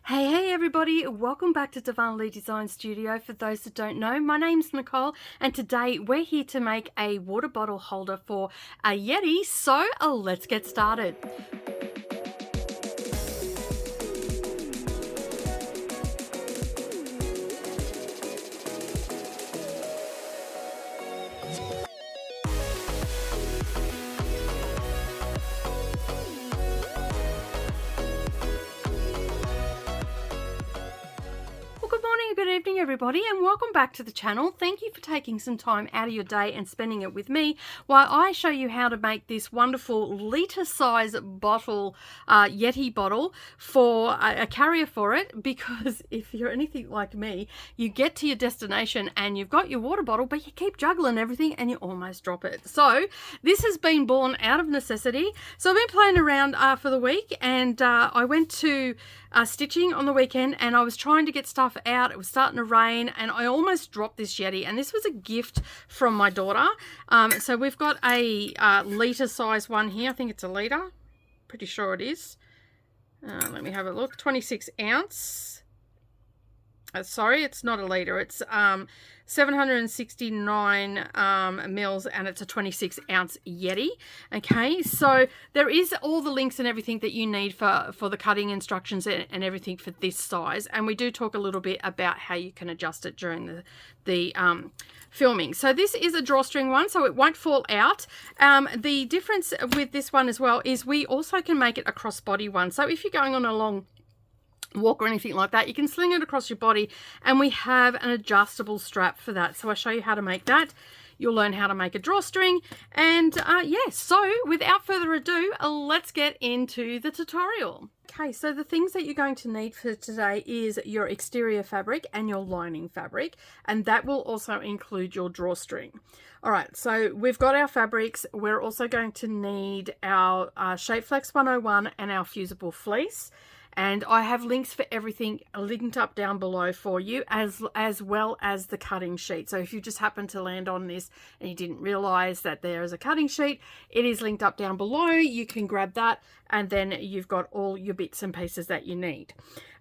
Hey everybody, welcome back to Darvanalee Designs Studio. For those that don't know, my name's Nicole and today we're here to make a water bottle holder for a Yeti, so let's get started. Good evening everybody and welcome back to the channel. Thank you for taking some time out of your day and spending it with me while I show you how to make this wonderful litre size bottle, Yeti bottle for a carrier for it, because if you're anything like me, you get to your destination and you've got your water bottle but you keep juggling everything and you almost drop it. So this has been born out of necessity. So I've been playing around for the week and I went to stitching on the weekend and I was trying to get stuff out. It was starting to rain and I almost dropped this Yeti, and this was a gift from my daughter. So we've got a litre size one here. I think it's a litre, pretty sure it is. Let me have a look. 26 ounce. Sorry, it's not a litre, it's 769 mils, and it's a 26 ounce Yeti. Okay, so there is all the links and everything that you need for the cutting instructions and everything for this size, and we do talk a little bit about how you can adjust it during the filming. So this is a drawstring one, so it won't fall out. The difference with this one as well is we also can make it a crossbody one, so if you're going on a long walk or anything like that, you can sling it across your body, and we have an adjustable strap for that. So I'll show you how to make that. You'll learn how to make a drawstring, and yes, so without further ado, let's get into the tutorial. Okay, so the things that you're going to need for today is your exterior fabric and your lining fabric, and that will also include your drawstring. All right, so we've got our fabrics. We're also going to need our Shapeflex 101 and our fusible fleece. And I have links for everything linked up down below for you, as well as the cutting sheet. So if you just happen to land on this and you didn't realize that there is a cutting sheet, it is linked up down below. You can grab that, and then you've got all your bits and pieces that you need.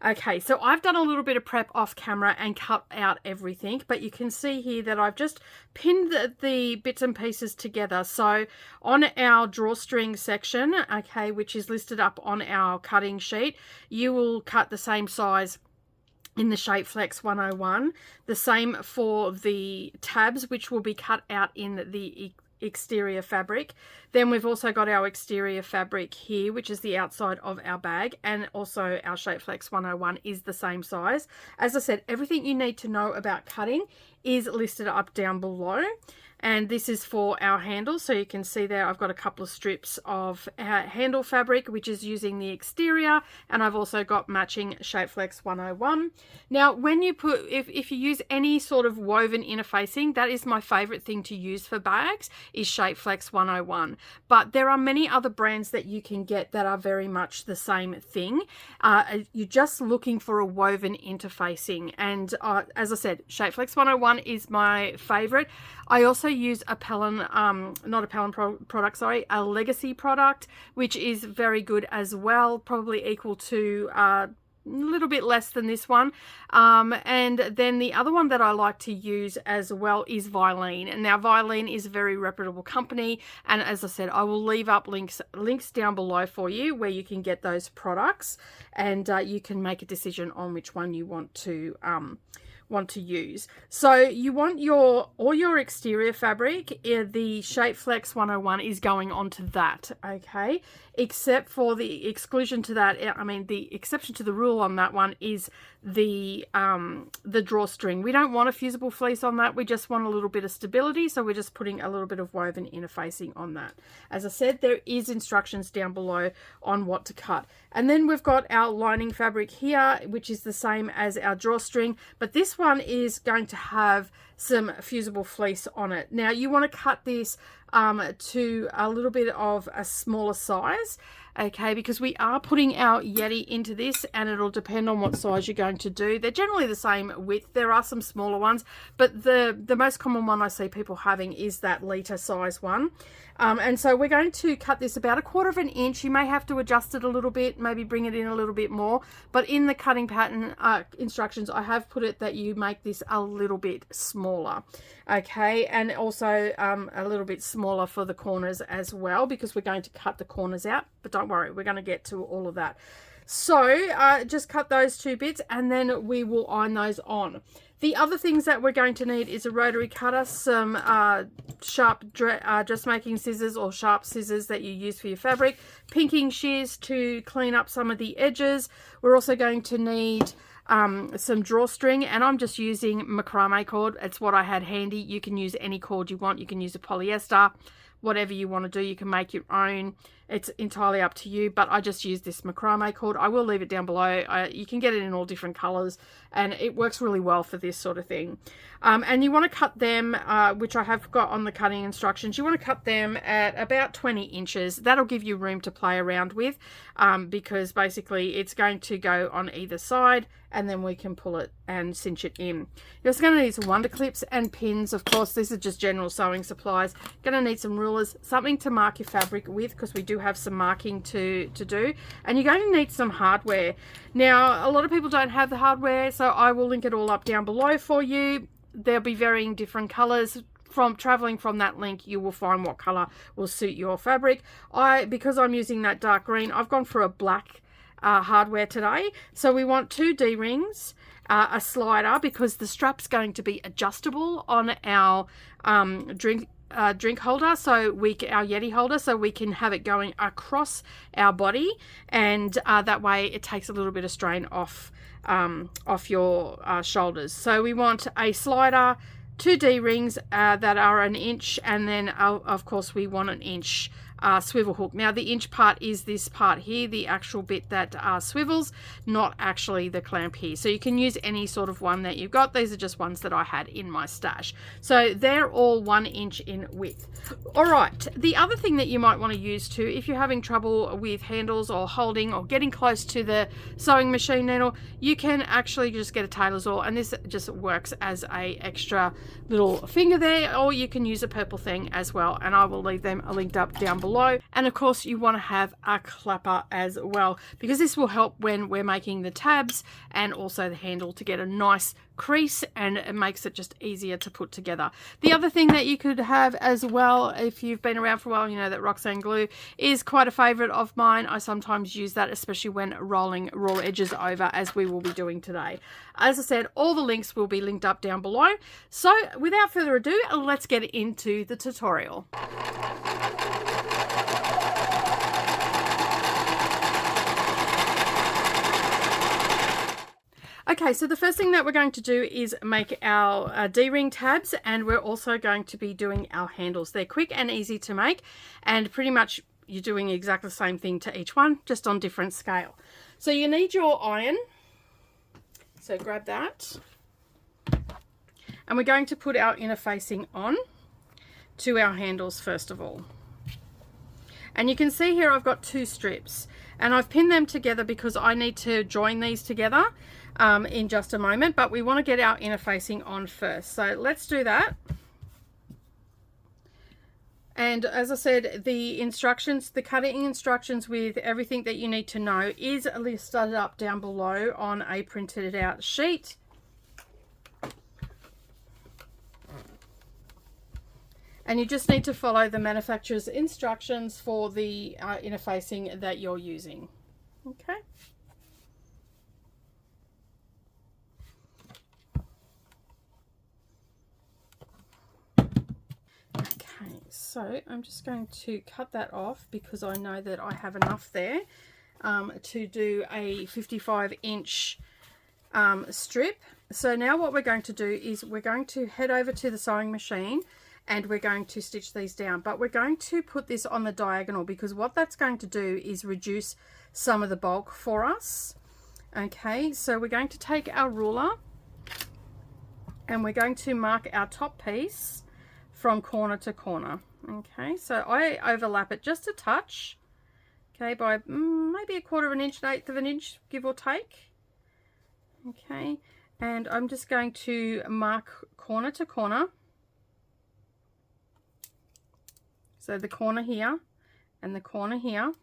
Okay, so I've done a little bit of prep off camera and cut out everything, but you can see here that I've just pinned the bits and pieces together. So on our drawstring section, okay, which is listed up on our cutting sheet, you will cut the same size in the Shapeflex 101, the same for the tabs, which will be cut out in the exterior fabric. Then we've also got our exterior fabric here, which is the outside of our bag, and also our Shapeflex 101 is the same size. As I said, everything you need to know about cutting is listed up down below. And this is for our handle, so you can see there I've got a couple of strips of handle fabric, which is using the exterior, and I've also got matching Shapeflex 101. Now when you put, if you use any sort of woven interfacing, that is my favorite thing to use for bags, is Shapeflex 101. But there are many other brands that you can get that are very much the same thing. You're just looking for a woven interfacing, and as I said, Shapeflex 101 is my favorite. I also use a a Legacy product, which is very good as well, probably equal to a little bit less than this one. And then the other one that I like to use as well is Vilene. And now Vilene is a very reputable company, and as I said, I will leave up links down below for you where you can get those products, and you can make a decision on which one you want to use. So you want all your exterior fabric, the Shapeflex 101 is going onto that, okay, except for the exclusion to that, I mean the exception to the rule on that one is the drawstring. We don't want a fusible fleece on that, we just want a little bit of stability, so we're just putting a little bit of woven interfacing on that. As I said, there is instructions down below on what to cut. And then we've got our lining fabric here, which is the same as our drawstring, but this one is going to have some fusible fleece on it. Now you want to cut this to a little bit of a smaller size, okay, because we are putting our Yeti into this, and it'll depend on what size you're going to do. They're generally the same width. There are some smaller ones, but the most common one I see people having is that litre size one. And so we're going to cut this about 1/4 of an inch. You may have to adjust it a little bit, maybe bring it in a little bit more, but in the cutting pattern instructions I have put it that you make this a little bit smaller, okay, and also a little bit smaller for the corners as well, because we're going to cut the corners out, but don't worry, we're going to get to all of that. So just cut those 2 bits and then we will iron those on. The other things that we're going to need is a rotary cutter, some sharp dressmaking scissors or sharp scissors that you use for your fabric, pinking shears to clean up some of the edges. We're also going to need some drawstring, and I'm just using macrame cord. It's what I had handy. You can use any cord you want. You can use a polyester, whatever you want to do. You can make your own. It's entirely up to you, but I just use this macrame cord. I will leave it down below. You can get it in all different colors, and it works really well for this sort of thing. And you want to cut them, which I have got on the cutting instructions, you want to cut them at about 20 inches. That'll give you room to play around with, because basically it's going to go on either side, and then we can pull it and cinch it in. You're also going to need some wonder clips and pins. Of course, this is just general sewing supplies. Going to need some rulers, something to mark your fabric with, because we do have some marking to do, and you're going to need some hardware. Now, a lot of people don't have the hardware, so I will link it all up down below for you. There'll be varying different colors. From traveling from that link, you will find what color will suit your fabric. Because I'm using that dark green, I've gone for a black hardware today. So we want 2 D-rings, a slider, because the strap's going to be adjustable on our drink holder, so our Yeti holder, so we can have it going across our body, and that way it takes a little bit of strain off your shoulders. So we want a slider, 2 D-rings that are 1 inch, and then of course we want 1 inch swivel hook. Now the inch part is this part here, the actual bit that swivels, not actually the clamp here. So you can use any sort of one that you've got. These are just ones that I had in my stash. So they're all 1 inch in width. All right, the other thing that you might want to use too, if you're having trouble with handles or holding or getting close to the sewing machine needle, you can actually just get a tailor's awl, and this just works as a extra little finger there, or you can use a purple thing as well, and I will leave them linked up down below. And of course you want to have a clapper as well, because this will help when we're making the tabs and also the handle to get a nice crease, and it makes it just easier to put together. The other thing that you could have as well, if you've been around for a while, you know that Roxanne glue is quite a favorite of mine. I sometimes use that, especially when rolling raw edges over, as we will be doing today. As I said, all the links will be linked up down below. So without further ado, let's get into the tutorial. Okay, so the first thing that we're going to do is make our D-ring tabs, and we're also going to be doing our handles. They're quick and easy to make, and pretty much you're doing exactly the same thing to each one, just on different scale. So you need your iron, so grab that, and we're going to put our inner facing on to our handles first of all. And you can see here I've got 2 strips, and I've pinned them together because I need to join these together in just a moment, but we want to get our inner facing on first. So let's do that. And as I said, the instructions, the cutting instructions with everything that you need to know is listed up down below on a printed out sheet. And you just need to follow the manufacturer's instructions for the inner facing that you're using. Okay. Okay, so I'm just going to cut that off because I know that I have enough there to do a 55-inch strip. So now what we're going to do is we're going to head over to the sewing machine, and we're going to stitch these down, but we're going to put this on the diagonal, because what that's going to do is reduce some of the bulk for us. Okay, so we're going to take our ruler and we're going to mark our top piece from corner to corner. Okay, so I overlap it just a touch, okay, by maybe 1/4 of an inch, 1/8 of an inch, give or take. Okay, and I'm just going to mark corner to corner. So the corner here and the corner here.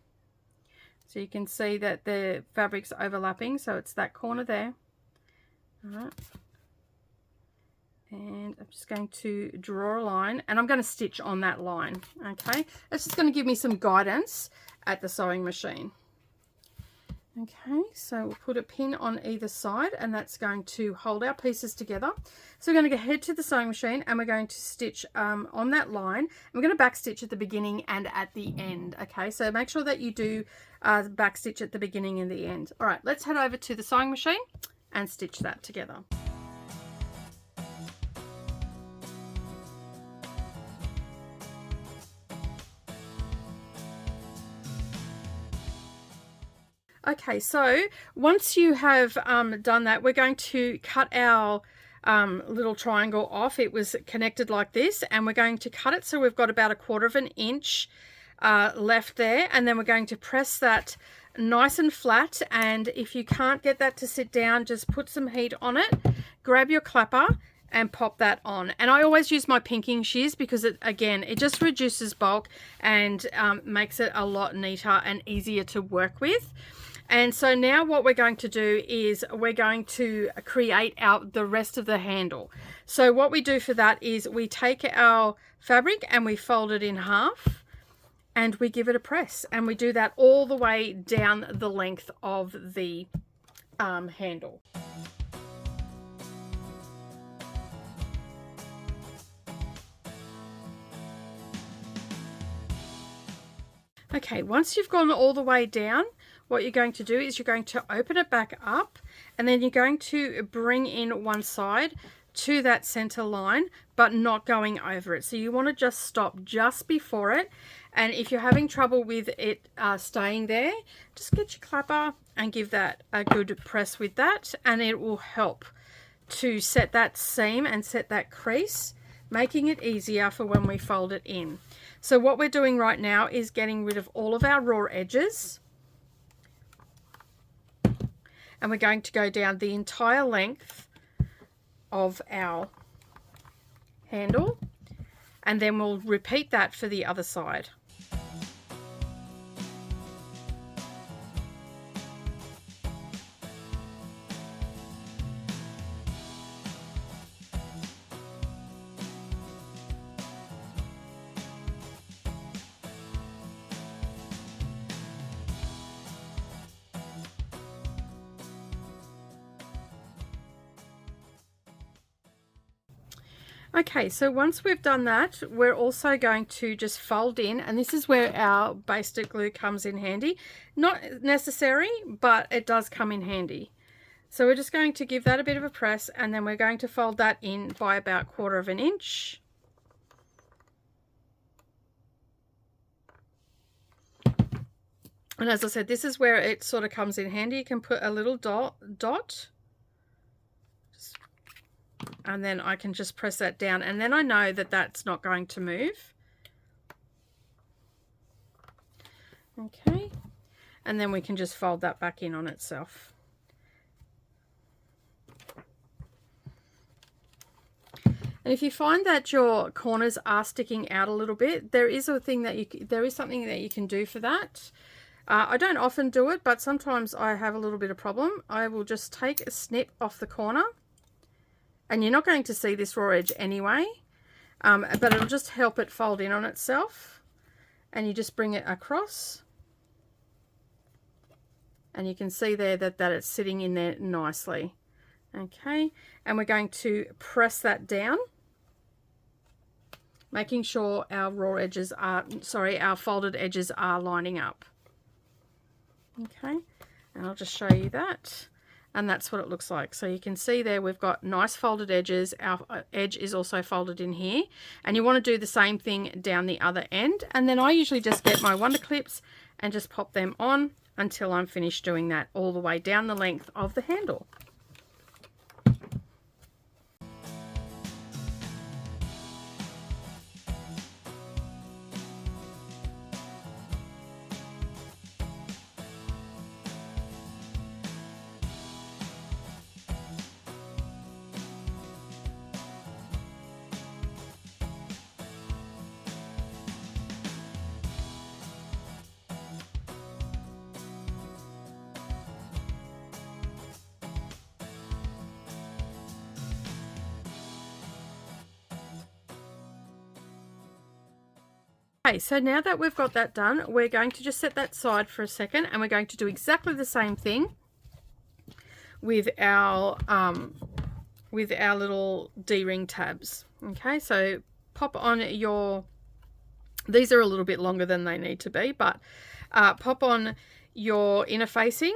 So you can see that the fabric's overlapping, so it's that corner there. All right. And I'm just going to draw a line, and I'm going to stitch on that line. Okay, it's just going to give me some guidance at the sewing machine. Okay, so we'll put a pin on either side, and that's going to hold our pieces together. So we're going to go head to the sewing machine, and we're going to stitch on that line. And we're going to back stitch at the beginning and at the end. Okay, so make sure that you do back stitch at the beginning and the end. All right, let's head over to the sewing machine and stitch that together. Okay, so once you have done that, we're going to cut our little triangle off. It was connected like this, and we're going to cut it so we've got about 1/4 inch left there, and then we're going to press that nice and flat. And if you can't get that to sit down, just put some heat on it, grab your clapper and pop that on. And I always use my pinking shears because it just reduces bulk and makes it a lot neater and easier to work with. And so now what we're going to do is we're going to create the rest of the handle. So what we do for that is we take our fabric and we fold it in half and we give it a press, and we do that all the way down the length of the handle. Okay, once you've gone all the way down, what you're going to do is you're going to open it back up, and then you're going to bring in one side to that center line, but not going over it. So you want to just stop just before it. And if you're having trouble with it staying there, just get your clapper and give that a good press with that, and it will help to set that seam and set that crease, making it easier for when we fold it in. So what we're doing right now is getting rid of all of our raw edges, and we're going to go down the entire length of our handle, and then we'll repeat that for the other side. Okay, so once we've done that, we're also going to just fold in, and this is where our base stick glue comes in handy. Not necessary, but it does come in handy. So we're just going to give that a bit of a press, and then we're going to fold that in by about 1/4 inch. And as I said, this is where it sort of comes in handy. You can put a little dot. And then I can just press that down, and then I know that that's not going to move. Okay, and then we can just fold that back in on itself. And if you find that your corners are sticking out a little bit, there is something that you can do for that. I don't often do it, but sometimes I have a little bit of problem. I will just take a snip off the corner. And you're not going to see this raw edge anyway, but it'll just help it fold in on itself. And you just bring it across. And you can see there that it's sitting in there nicely. Okay, and we're going to press that down, making sure our our folded edges are lining up. Okay, and I'll just show you that. And that's what it looks like. So you can see there we've got nice folded edges. Our edge is also folded in here. And you want to do the same thing down the other end. And then I usually just get my wonder clips and just pop them on until I'm finished doing that all the way down the length of the handle. Okay, so now that we've got that done, we're going to just set that aside for a second, and we're going to do exactly the same thing with our little D-ring tabs. Okay, so pop on your, these are a little bit longer than they need to be, but pop on your inner facing.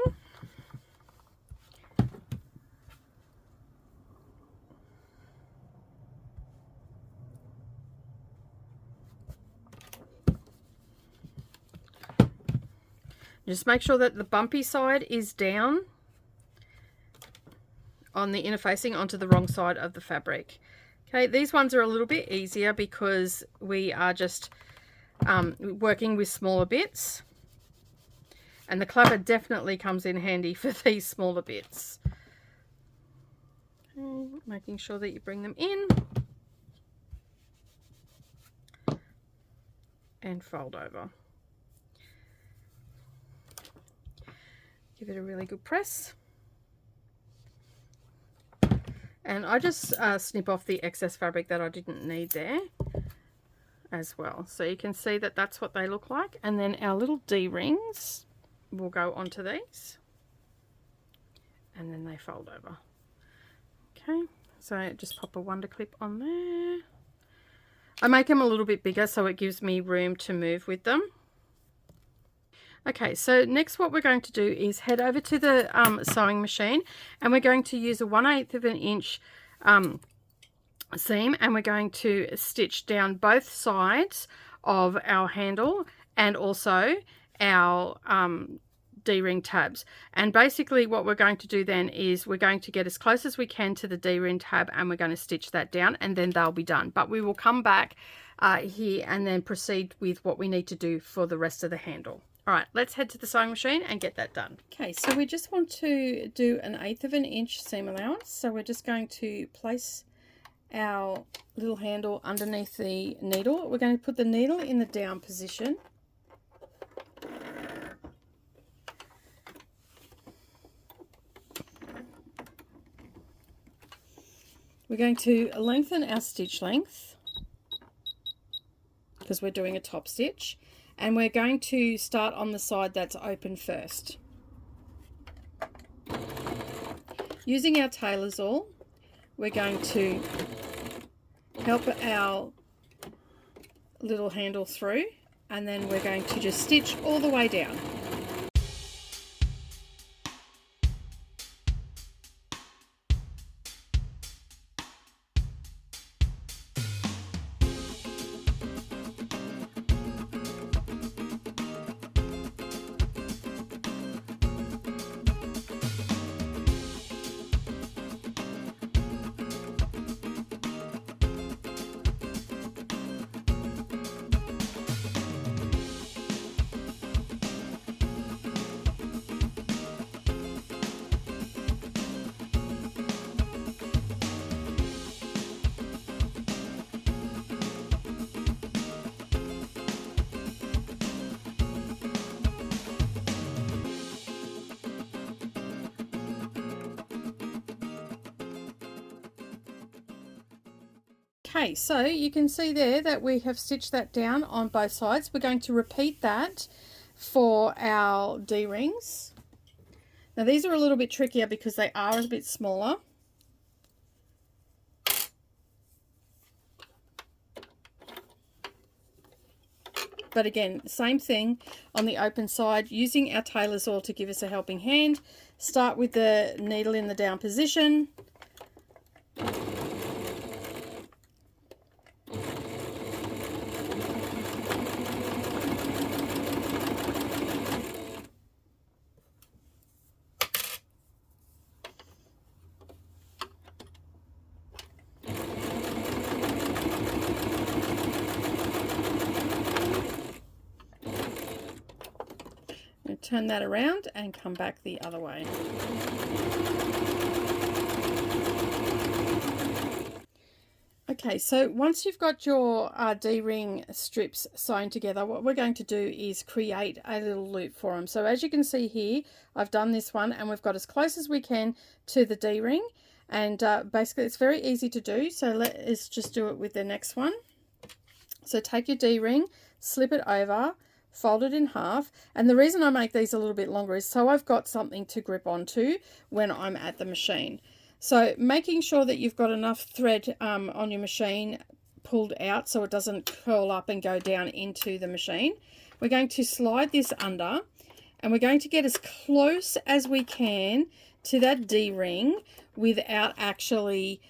Just make sure that the bumpy side is down on the inner facing onto the wrong side of the fabric. Okay, these ones are a little bit easier because we are just working with smaller bits, and the clapper definitely comes in handy for these smaller bits. Okay, making sure that you bring them in and fold over. Give it a really good press. And I just snip off the excess fabric that I didn't need there as well. So you can see that that's what they look like. And then our little D-rings will go onto these. And then they fold over. Okay, so just pop a wonder clip on there. I make them a little bit bigger so it gives me room to move with them. Okay, so next what we're going to do is head over to the sewing machine, and we're going to use a 1/8 of an inch seam, and we're going to stitch down both sides of our handle and also our D-ring tabs. And basically what we're going to do then is we're going to get as close as we can to the D-ring tab, and we're going to stitch that down, and then they'll be done. But we will come back here and then proceed with what we need to do for the rest of the handle. All right, let's head to the sewing machine and get that done. Okay, so we just want to do an 1/8 of an inch seam allowance. So we're just going to place our little handle underneath the needle. We're going to put the needle in the down position. We're going to lengthen our stitch length because we're doing a top stitch. And we're going to start on the side that's open first. Using our tailor's awl, we're going to help our little handle through, and then we're going to just stitch all the way down. Okay, so you can see there that we have stitched that down on both sides. We're going to repeat that for our D-rings. Now these are a little bit trickier because they are a bit smaller. But again, same thing on the open side, using our tailor's awl to give us a helping hand. Start with the needle in the down position. Turn that around and come back the other way. Okay, so once you've got your D-ring strips sewn together, what we're going to do is create a little loop for them. So as you can see here, I've done this one and we've got as close as we can to the D-ring, and basically it's very easy to do. So let's just do it with the next one. So take your D-ring, slip it over, fold it in half. And the reason I make these a little bit longer is so I've got something to grip onto when I'm at the machine. So making sure that you've got enough thread on your machine pulled out so it doesn't curl up and go down into the machine. We're going to slide this under, and we're going to get as close as we can to that D-ring without actually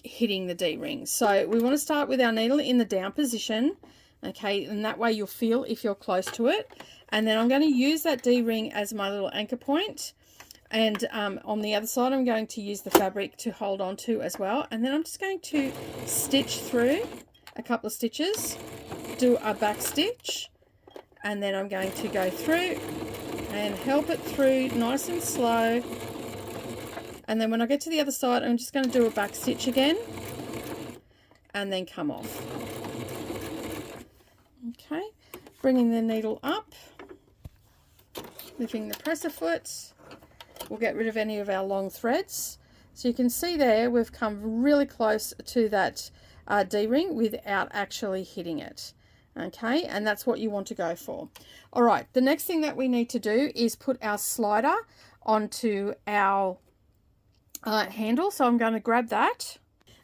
hitting the D-ring. So we want to start with our needle in the down position, okay, and that way you'll feel if you're close to it. And then I'm going to use that D-ring as my little anchor point. And on the other side, I'm going to use the fabric to hold on to as well. And then I'm just going to stitch through a couple of stitches, do a back stitch, and then I'm going to go through and help it through nice and slow. And then when I get to the other side, I'm just going to do a back stitch again and then come off. Okay, bringing the needle up, lifting the presser foot. We'll get rid of any of our long threads. So you can see there we've come really close to that D-ring without actually hitting it. Okay, and that's what you want to go for. All right, the next thing that we need to do is put our slider onto our handle. So I'm going to grab that.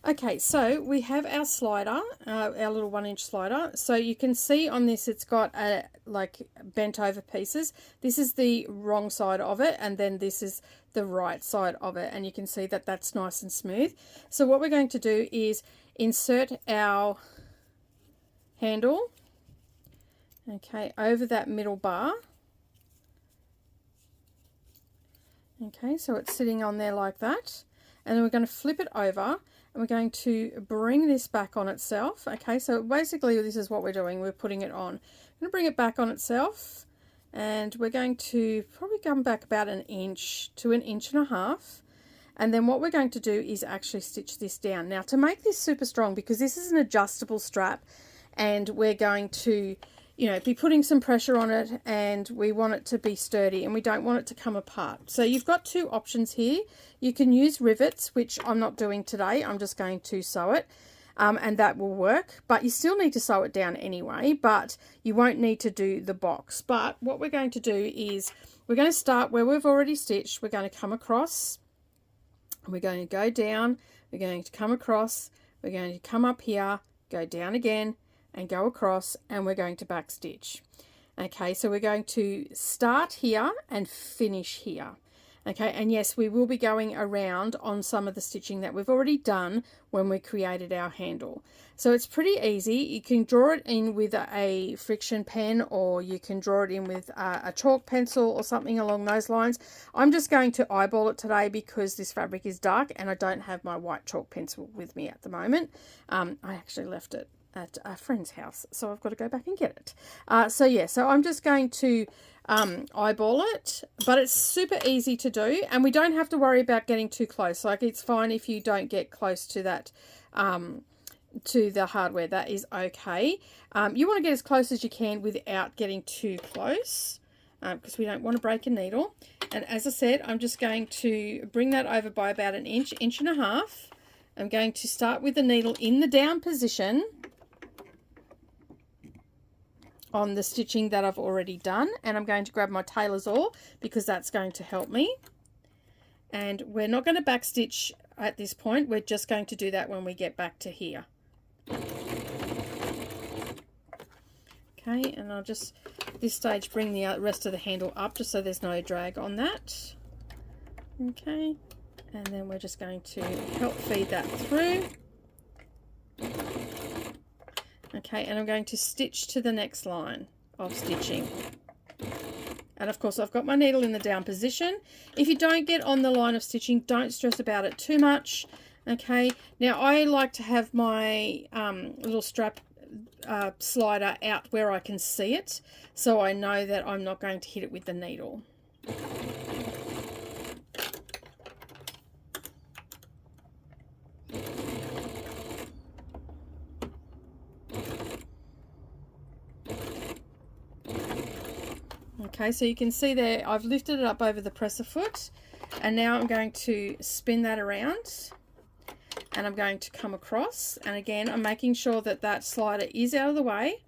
Okay, so we have our slider, our little 1-inch slider. So you can see on this it's got like bent over pieces. This is the wrong side of it, and then this is the right side of it, and you can see that that's nice and smooth. So what we're going to do is insert our handle, okay, over that middle bar. Okay, so it's sitting on there like that, and then we're going to flip it over. And we're going to bring this back on itself. Okay, so basically this is what we're doing. We're putting it on. I'm going to bring it back on itself, and we're going to probably come back about 1 inch to 1.5 inches. And then what we're going to do is actually stitch this down. Now, to make this super strong, because this is an adjustable strap, and we're going to, you know, be putting some pressure on it, and we want it to be sturdy, and we don't want it to come apart. So you've got two options here. You can use rivets, which I'm not doing today. I'm just going to sew it, and that will work. But you still need to sew it down anyway, but you won't need to do the box. But what we're going to do is we're going to start where we've already stitched. We're going to come across, we're going to go down, we're going to come across, we're going to come up here, go down again, and go across, and we're going to back stitch. Okay, so we're going to start here and finish here. Okay, and yes, we will be going around on some of the stitching that we've already done when we created our handle. So it's pretty easy. You can draw it in with a friction pen, or you can draw it in with a chalk pencil or something along those lines. I'm just going to eyeball it today because this fabric is dark and I don't have my white chalk pencil with me at the moment. I actually left it at a friend's house, so I've got to go back and get it. So yeah, so I'm just going to eyeball it, but it's super easy to do, and we don't have to worry about getting too close. Like, it's fine if you don't get close to that to the hardware. That is okay. You want to get as close as you can without getting too close, because we don't want to break a needle. And as I said, I'm just going to bring that over by about 1 inch, 1.5 inches. I'm going to start with the needle in the down position on the stitching that I've already done, and I'm going to grab my tailor's awl because that's going to help me. And we're not going to back stitch at this point, we're just going to do that when we get back to here. Okay, and I'll just at this stage bring the rest of the handle up just so there's no drag on that. Okay, and then we're just going to help feed that through. Okay, and I'm going to stitch to the next line of stitching. And of course, I've got my needle in the down position. If you don't get on the line of stitching, don't stress about it too much. Okay, now I like to have my little strap slider out where I can see it, so I know that I'm not going to hit it with the needle. Okay, so you can see there I've lifted it up over the presser foot, and now I'm going to spin that around, and I'm going to come across, and again I'm making sure that that slider is out of the way.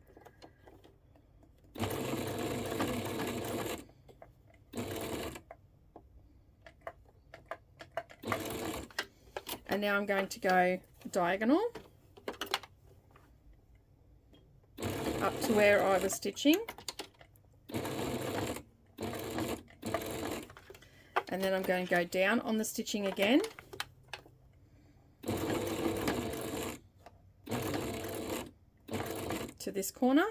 And now I'm going to go diagonal up to where I was stitching. And then I'm going to go down on the stitching again. To this corner.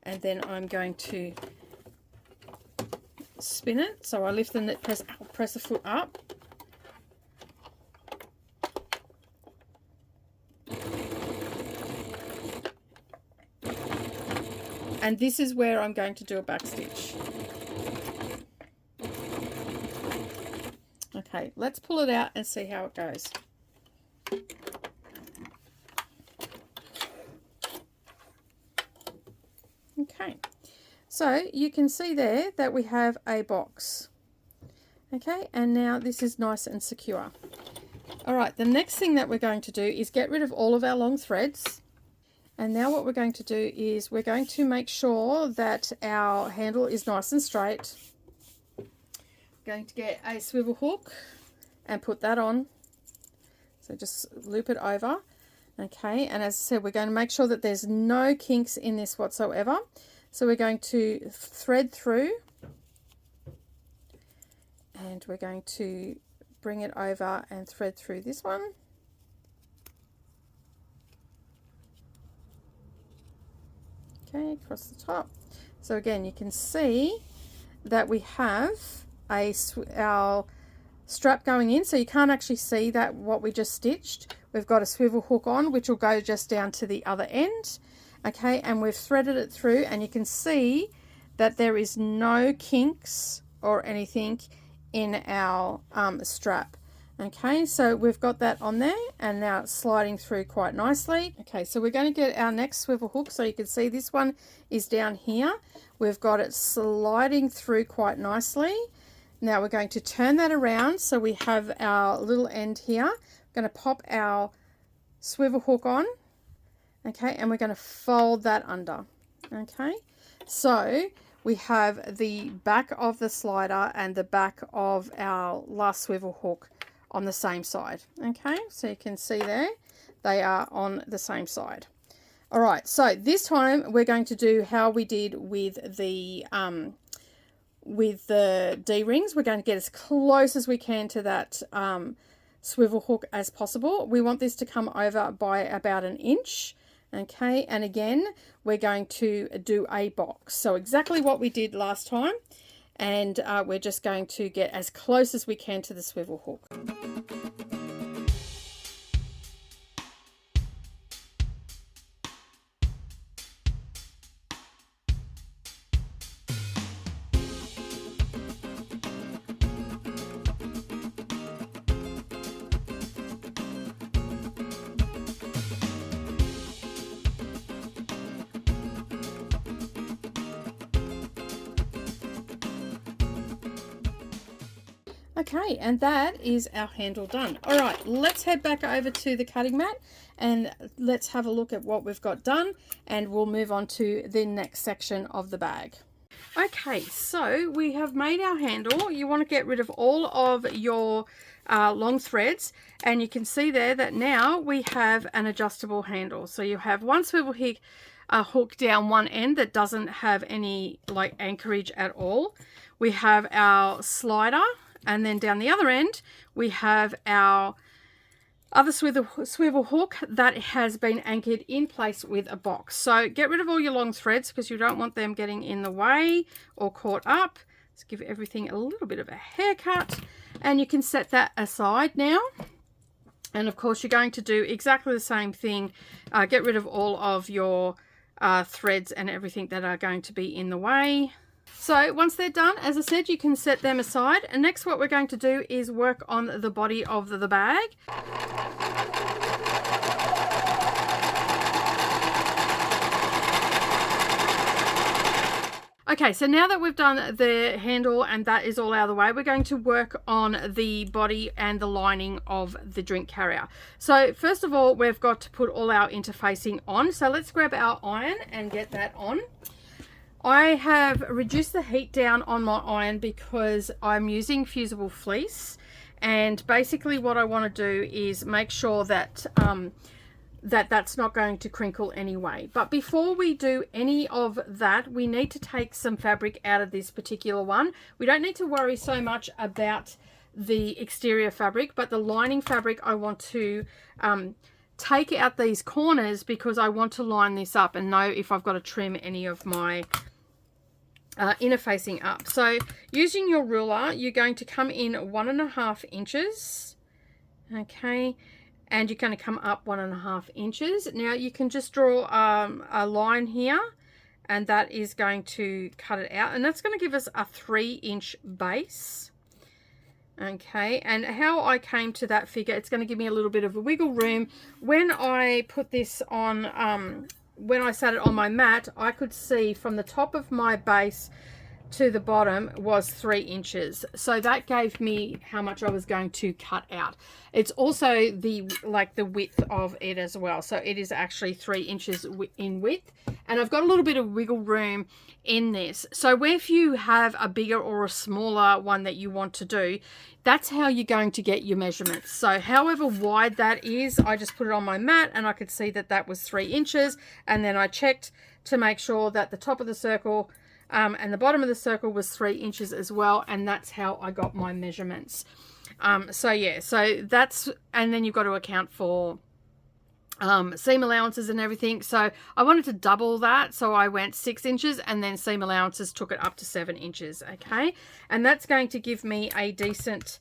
And then I'm going to spin it. So I lift the press the foot up. And this is where I'm going to do a back stitch. Okay, let's pull it out and see how it goes. Okay, so you can see there that we have a box. Okay, and now this is nice and secure. All right, the next thing that we're going to do is get rid of all of our long threads. And now what we're going to do is we're going to make sure that our handle is nice and straight. Going to get a swivel hook and put that on. So just loop it over. Okay, and as I said, we're going to make sure that there's no kinks in this whatsoever. So we're going to thread through. And we're going to bring it over and thread through this one. Okay, across the top. So again, you can see that we have our strap going in, so you can't actually see that what we just stitched. We've got a swivel hook on, which will go just down to the other end. Okay, and we've threaded it through, and you can see that there is no kinks or anything in our strap. Okay, so we've got that on there, and now it's sliding through quite nicely. Okay, so we're going to get our next swivel hook. So you can see this one is down here. We've got it sliding through quite nicely. Now we're going to turn that around so we have our little end here. We're going to pop our swivel hook on. Okay, and we're going to fold that under. Okay, so we have the back of the slider and the back of our last swivel hook on the same side. Okay, so you can see there they are on the same side. All right, so this time we're going to do how we did with the D-rings. We're going to get as close as we can to that swivel hook as possible. We want this to come over by about 1 inch. Okay, and again we're going to do a box, so exactly what we did last time, and we're just going to get as close as we can to the swivel hook. Okay, and that is our handle done. All right, let's head back over to the cutting mat and let's have a look at what we've got done, and we'll move on to the next section of the bag. Okay, so we have made our handle. You want to get rid of all of your long threads, and you can see there that now we have an adjustable handle. So you have one swivel hook down one end that doesn't have any like anchorage at all. We have our slider, and then down the other end we have our other swivel hook that has been anchored in place with a box. So get rid of all your long threads because you don't want them getting in the way or caught up. Let's give everything a little bit of a haircut, and you can set that aside now. And of course you're going to do exactly the same thing. Get rid of all of your threads and everything that are going to be in the way. So once they're done, as I said, you can set them aside. And next what we're going to do is work on the body of the bag. Okay, so now that we've done the handle and that is all out of the way, we're going to work on the body and the lining of the drink carrier. So first of all, we've got to put all our interfacing on. So let's grab our iron and get that on. I have reduced the heat down on my iron because I'm using fusible fleece, and basically what I want to do is make sure that that's not going to crinkle anyway. But before we do any of that, we need to take some fabric out of this particular one. We don't need to worry so much about the exterior fabric, but the lining fabric I want to take out these corners because I want to line this up and know if I've got to trim any of my inner facing up. So using your ruler, you're going to come in 1.5 inches, okay, and you're going to come up 1.5 inches. Now you can just draw a line here, and that is going to cut it out, and that's going to give us a 3-inch base. Okay, and how I came to that figure, it's going to give me a little bit of a wiggle room. When I put this on, when I sat it on my mat, I could see from the top of my base to the bottom was 3 inches. So that gave me how much I was going to cut out. It's also the width of it as well. So it is actually 3 inches in width. And I've got a little bit of wiggle room in this. So if you have a bigger or a smaller one that you want to do, that's how you're going to get your measurements. So however wide that is, I just put it on my mat and I could see that that was 3 inches. And then I checked to make sure that the top of the circle and the bottom of the circle was 3 inches as well, and that's how I got my measurements. So yeah, so that's, and then you've got to account for seam allowances and everything. So I wanted to double that, so I went 6 inches, and then seam allowances took it up to 7 inches. Okay, and that's going to give me a decent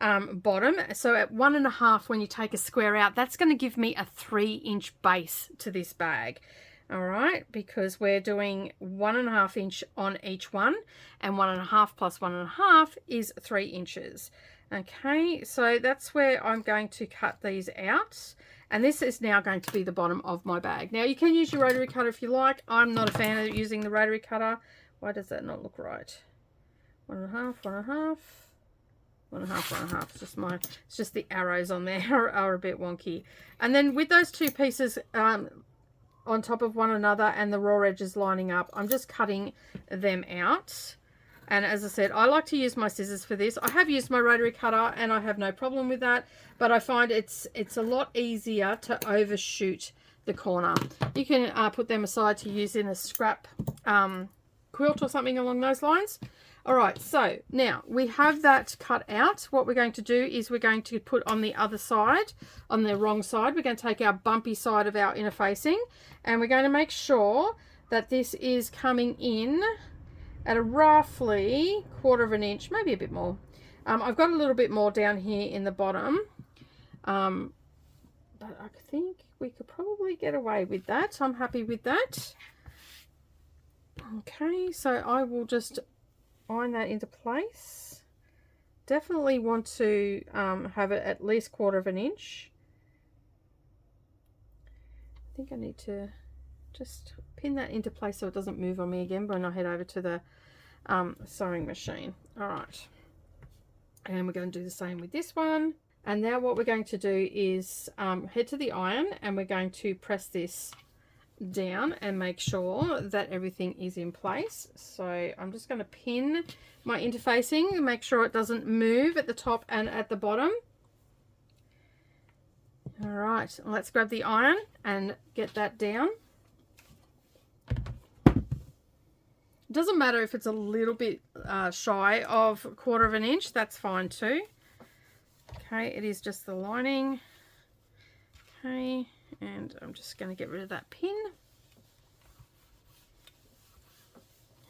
bottom. So at 1.5, when you take a square out, that's going to give me a 3-inch base to this bag. All right, because we're doing 1.5 inch on each one, and 1.5 plus 1.5 is 3 inches. Okay, so that's where I'm going to cut these out, and this is now going to be the bottom of my bag. Now you can use your rotary cutter if you like. I'm not a fan of using the rotary cutter. Why does that not look right? 1.5, 1.5, 1.5, 1.5. It's just the arrows on there are a bit wonky. And then with those two pieces on top of one another and the raw edges lining up, I'm just cutting them out. And as I said, I like to use my scissors for this. I have used my rotary cutter and I have no problem with that, but I find it's a lot easier to overshoot the corner. You can put them aside to use in a scrap quilt or something along those lines. All right, so now we have that cut out. What we're going to do is we're going to put on the other side, on the wrong side, we're going to take our bumpy side of our inner facing, and we're going to make sure that this is coming in at a roughly 1/4 inch, maybe a bit more. I've got a little bit more down here in the bottom, but I think we could probably get away with that. I'm happy with that. Okay, so I will just iron that into place. Definitely want to have it at least 1/4 inch. I think I need to just pin that into place so it doesn't move on me again when I head over to the sewing machine. All right, and we're going to do the same with this one. And now what we're going to do is head to the iron, and we're going to press this down and make sure that everything is in place. So I'm just going to pin my interfacing and make sure it doesn't move at the top and at the bottom. All right, let's grab the iron and get that down. It doesn't matter if it's a little bit shy of 1/4 inch, that's fine too. Okay, it is just the lining. Okay, and I'm just going to get rid of that pin.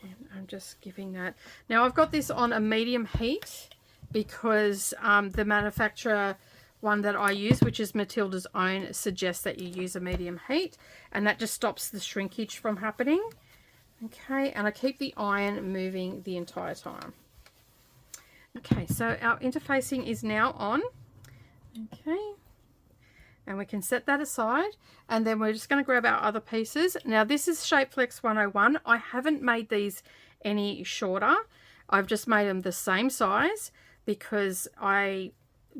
And I'm just giving that. Now I've got this on a medium heat because the manufacturer one that I use, which is Matilda's Own, suggests that you use a medium heat, and that just stops the shrinkage from happening. Okay, and I keep the iron moving the entire time. Okay, so our interfacing is now on. Okay, and we can set that aside, and then we're just going to grab our other pieces. Now this is Shapeflex 101. I haven't made these any shorter. I've just made them the same size because I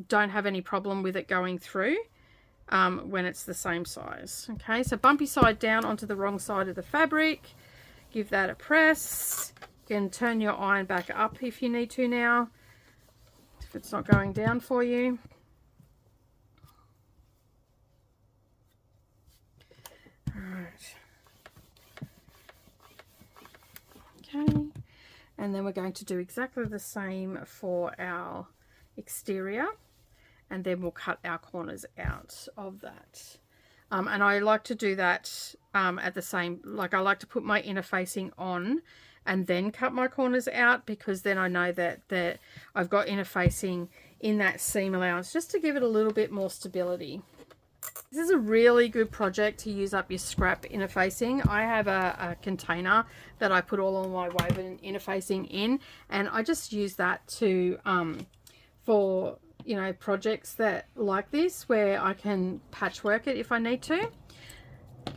don't have any problem with it going through when it's the same size. Okay, so bumpy side down onto the wrong side of the fabric. Give that a press. You can turn your iron back up if you need to now, if it's not going down for you. All right. Okay. And then we're going to do exactly the same for our exterior, and then we'll cut our corners out of that. And I like to do that at the same, like I like to put my inner facing on and then cut my corners out, because then I know that I've got inner facing in that seam allowance, just to give it a little bit more stability. This is a really good project to use up your scrap inner facing. I have a container that I put all of my woven inner facing in, and I just use that to for, you know, projects that like this, where I can patchwork it if I need to.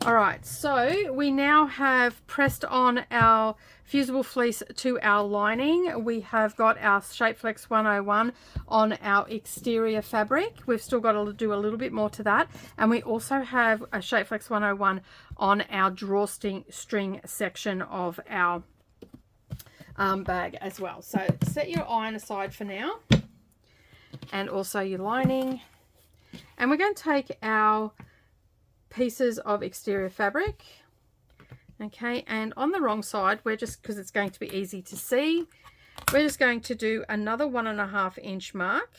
All right, so we now have pressed on our fusible fleece to our lining. We have got our Shapeflex 101 on our exterior fabric. We've still got to do a little bit more to that, and we also have a Shapeflex 101 on our drawstring section of our bag as well. So set your iron aside for now, and also your lining, and we're going to take our pieces of exterior fabric, okay, and on the wrong side, we're just, because it's going to be easy to see, we're just going to do another 1.5 inch mark,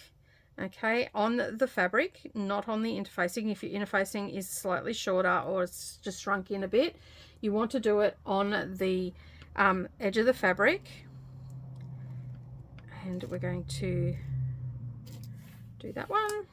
okay, on the fabric, not on the interfacing. If your interfacing is slightly shorter or it's just shrunk in a bit, you want to do it on the edge of the fabric. And we're going to do that one.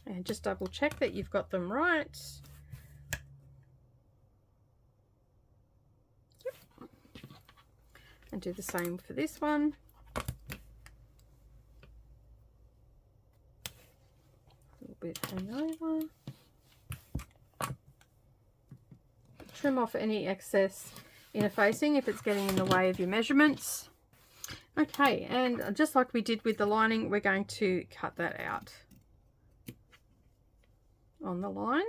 And just double check that you've got them right. Yep. And do the same for this one. A little bit hang over. Trim off any excess interfacing if it's getting in the way of your measurements. Okay, and just like we did with the lining, we're going to cut that out on the line.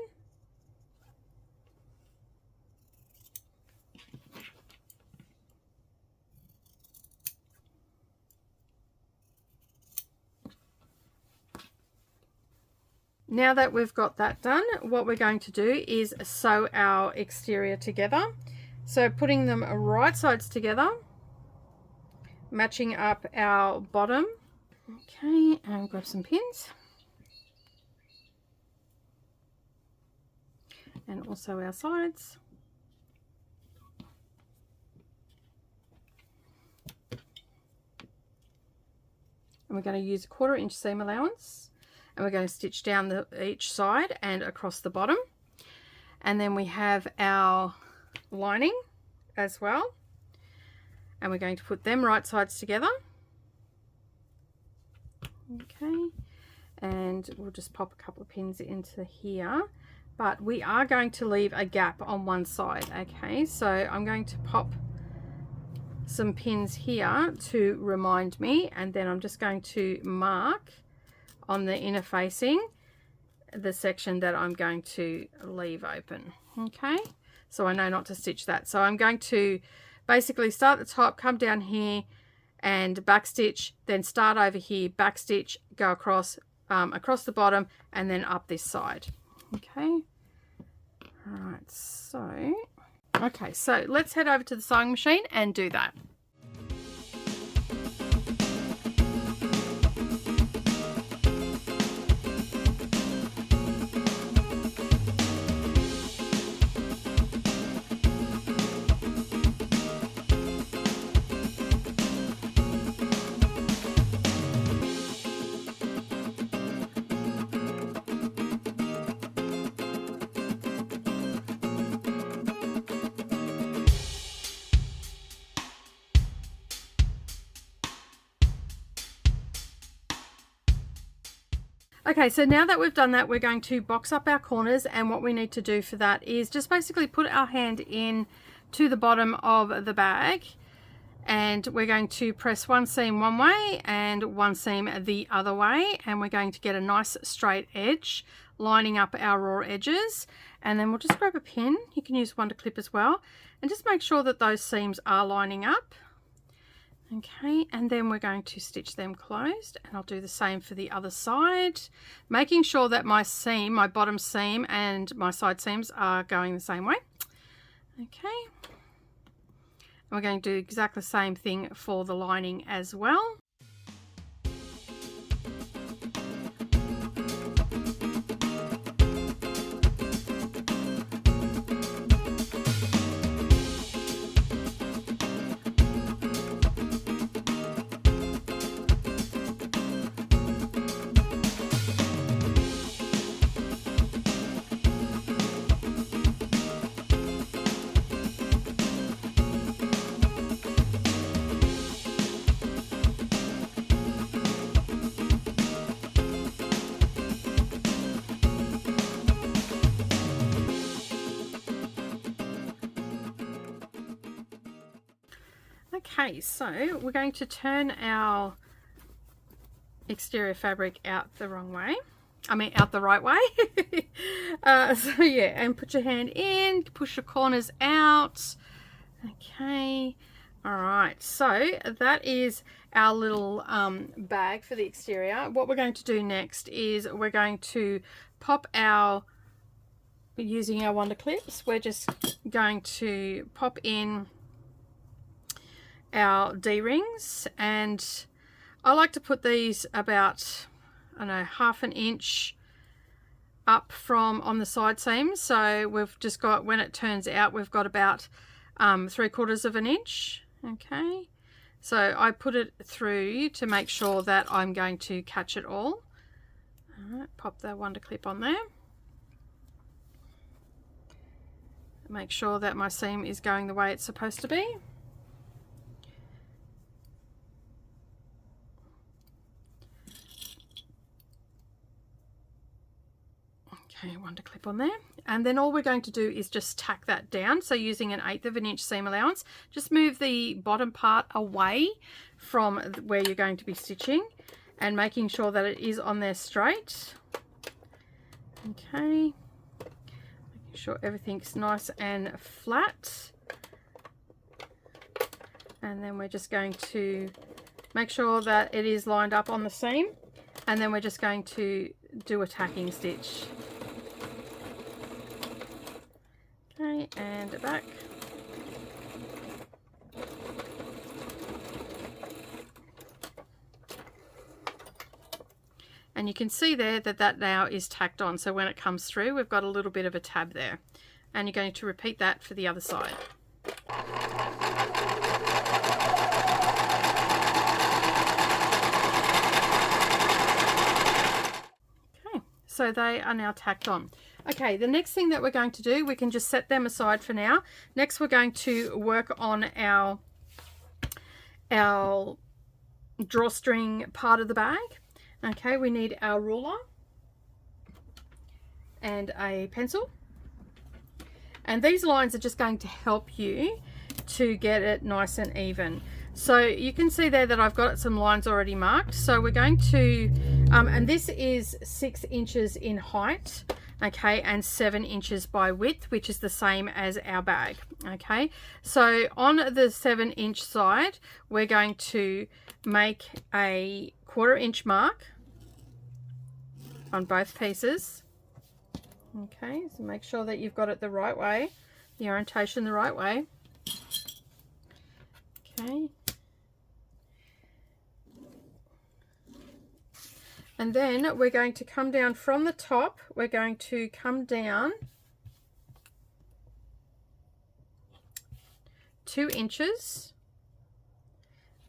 Now that we've got that done, what we're going to do is sew our exterior together. So putting them right sides together, matching up our bottom. Okay, and grab some pins. And also our sides. And we're going to use a 1/4 inch seam allowance, and we're going to stitch down each side and across the bottom. And then we have our lining as well, and we're going to put them right sides together. Okay, and we'll just pop a couple of pins into here. But we are going to leave a gap on one side, okay? So I'm going to pop some pins here to remind me, and then I'm just going to mark on the inner facing the section that I'm going to leave open, okay? So I know not to stitch that. So I'm going to basically start at the top, come down here and back stitch, then start over here, back stitch, go across, across the bottom, and then up this side. Okay, all right, so let's head over to the sewing machine and do that. Okay, so now that we've done that, we're going to box up our corners, and what we need to do for that is just basically put our hand in to the bottom of the bag, and we're going to press one seam one way and one seam the other way, and we're going to get a nice straight edge lining up our raw edges. And then we'll just grab a pin, you can use one to clip as well, and just make sure that those seams are lining up. Okay, and then we're going to stitch them closed, and I'll do the same for the other side, making sure that my seam, my bottom seam and my side seams are going the same way. Okay, and we're going to do exactly the same thing for the lining as well. Okay, so we're going to turn our exterior fabric out the wrong way. I mean, out the right way. So yeah, and put your hand in, push your corners out. Okay, all right, so that is our little bag for the exterior. What we're going to do next is we're going to pop our, using our wonder clips, we're just going to pop in our D-rings, and I like to put these about, I don't know, 1/2 inch up from on the side seams. So we've just got, when it turns out, we've got about 3/4 inch. Okay, so I put it through to make sure that I'm going to catch it all. All right, pop the wonder clip on there. Make sure that my seam is going the way it's supposed to be. Okay, wonder clip on there, and then all we're going to do is just tack that down. So using an 1/8 inch seam allowance, just move the bottom part away from where you're going to be stitching, and making sure that it is on there straight. Okay, making sure everything's nice and flat, and then we're just going to make sure that it is lined up on the seam, and then we're just going to do a tacking stitch. Okay, and back. And you can see there that that now is tacked on, so when it comes through we've got a little bit of a tab there, and you're going to repeat that for the other side. Okay, so they are now tacked on. Okay, the next thing that we're going to do, we can just set them aside for now. Next we're going to work on our drawstring part of the bag. Okay, we need our ruler and a pencil, and these lines are just going to help you to get it nice and even. So you can see there that I've got some lines already marked. So we're going to, and this is 6 inches in height. Okay, and 7 inches by width, which is the same as our bag. Okay, so on the 7 inch side, we're going to make a 1/4 inch mark on both pieces. Okay, so make sure that you've got it the right way, the orientation the right way. Okay, and then we're going to come down from the top. We're going to come down 2 inches.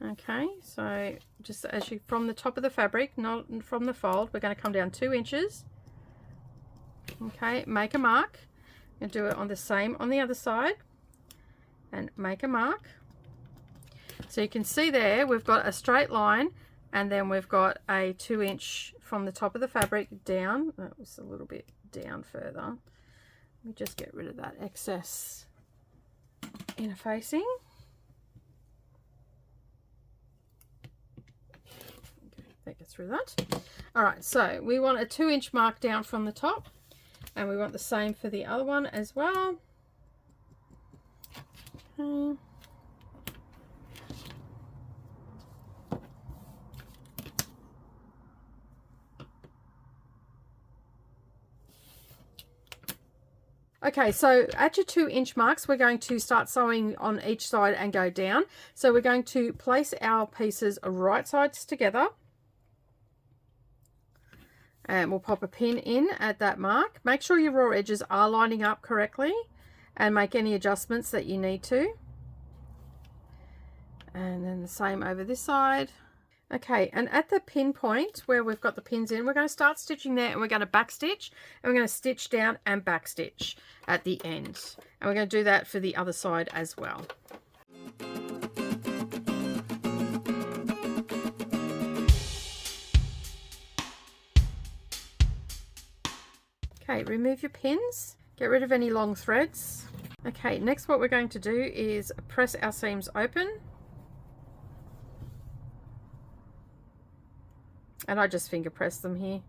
Okay, so just as you, from the top of the fabric, not from the fold, we're going to come down 2 inches. Okay, make a mark and do it on the same on the other side, and make a mark. So you can see there we've got a straight line And then we've got a 2-inch from the top of the fabric down. That was a little bit down further. Let me just get rid of that excess interfacing. Okay, that gets rid of that. All right, so we want a 2-inch mark down from the top, and we want the same for the other one as well. Okay. Okay, so at your 2-inch marks, we're going to start sewing on each side and go down. So we're going to place our pieces right sides together. And we'll pop a pin in at that mark. Make sure your raw edges are lining up correctly and make any adjustments that you need to. And then the same over this side. Okay, and at the pin point where we've got the pins in, we're going to start stitching there, and we're going to back stitch, and we're going to stitch down and back stitch at the end. And we're going to do that for the other side as well. Okay, remove your pins, get rid of any long threads. Okay, next what we're going to do is press our seams open. And I just finger press them here.